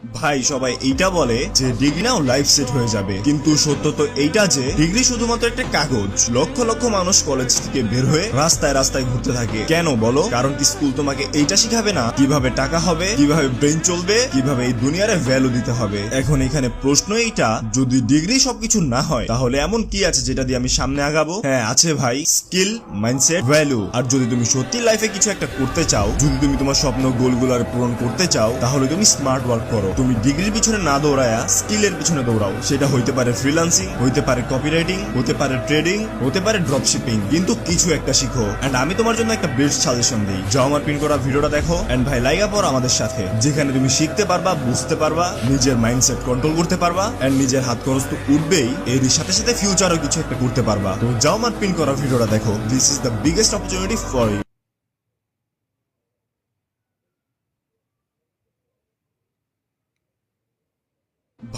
ভাই সবাই এইটা বলে যে ডিগ্রি নাও লাইফ সেট হয়ে যাবে, কিন্তু সত্য তো এইটা যে ডিগ্রি শুধুমাত্র একটা কাগজ। লক্ষ লক্ষ মানুষ কলেজ থেকে বের হয়ে রাস্তায় রাস্তায় ঘুরতে থাকে। কেন বলো? কারণ কি স্কুল তোমাকে এইটা শিখাবে না কিভাবে টাকা হবে, কিভাবে ব্রেন চলবে, কিভাবে এই দুনিয়ারে ভ্যালু দিতে হবে। এখন এখানে প্রশ্ন এইটা, যদি ডিগ্রি সবকিছু না হয় তাহলে এমন কি আছে যেটা দিয়ে আমি সামনে আগাবো? হ্যাঁ আছে ভাই, স্কিল, মাইন্ডসেট, ভ্যালু। আর যদি তুমি সত্যি লাইফে কিছু একটা করতে চাও, যদি তুমি তোমার স্বপ্ন গোলগুলোর পূরণ করতে চাও, তাহলে তুমি স্মার্ট ওয়ার্ক করো। তুমি ডিগ্রির পিছনে না দৌড়ায়া স্কিলের পিছনে দৌড়াও। সেটা হইতে পারে ফ্রিল্যান্সিং, হইতে পারে কপিরাইটিং, হতে পারে ট্রেডিং, হতে পারে ড্রপ শিপিং, কিন্তু কিছু একটা শিখো। এন্ড আমি তোমার জন্য একটা বেস্ট সাজেশন দিই। যাও আমার পিন করা ভিডিওটা দেখো এন্ড ভাই লাইগা পড় আমাদের সাথে, যেখানে তুমি শিখতে পারবা, বুঝতে পারবা, নিজের মাইন্ডসেট কন্ট্রোল করতে পারবা এন্ড নিজের হাত খরচ তো উঠবেই, এর সাথে সাথে ফিউচারও কিছু একটা করতে পারবা। তো যাও আমার পিন করা ভিডিওটা দেখো। This is the biggest opportunity for you.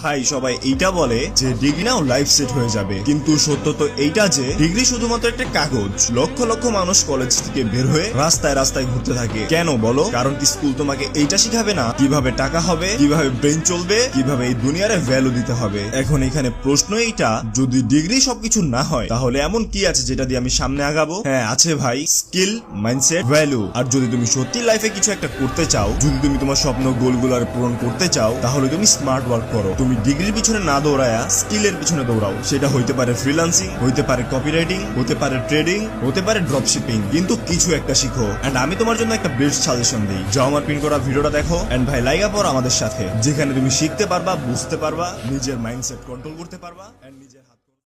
ভাই সবাই এইটা বলে যে ডিগ্রি নাও লাইফ সেট হয়ে যাবে, কিন্তু সত্য তো এইটা যে ডিগ্রি শুধুমাত্র একটা কাগজ। লক্ষ লক্ষ মানুষ কলেজ থেকে বের হয়ে রাস্তায় রাস্তায় ঘুরতে থাকে। কেন বলো? কারণ কি স্কুল তোমাকে এইটা শিখাবে না কিভাবে টাকা হবে, কিভাবে ব্রেন চলবে, কিভাবে এই দুনিয়ারে ভ্যালু দিতে হবে। এখন এখানে প্রশ্ন এইটা, যদি ডিগ্রি সবকিছু না হয় তাহলে এমন কি আছে যেটা দিয়ে আমি সামনে আগাবো? হ্যাঁ আছে ভাই, স্কিল, মাইন্ডসেট, ভ্যালু। আর যদি তুমি সত্যি লাইফে কিছু একটা করতে চাও, যদি তুমি তোমার স্বপ্ন গোলগুলোর পূরণ করতে চাও, তাহলে তুমি স্মার্ট ওয়ার্ক করো। তুমি ডিগ্রির পিছনে না দৌড়ায়া স্কিলের পিছনে দৌড়াও। সেটা হইতে পারে ফ্রিল্যান্সিং, হইতে পারে কপিরাইটিং, হতে পারে ট্রেডিং, হতে পারে ড্রপ শিপিং, কিন্তু কিছু একটা শিখো। এন্ড আমি তোমার জন্য একটা বেস্ট সাজেশন দিই। যাও আমার পিন করা ভিডিওটা দেখো এন্ড ভাই লাইগা পড় আমাদের সাথে, যেখানে তুমি শিখতে পারবা, বুঝতে পারবা, নিজের মাইন্ডসেট কন্ট্রোল করতে পারবা এন্ড নিজের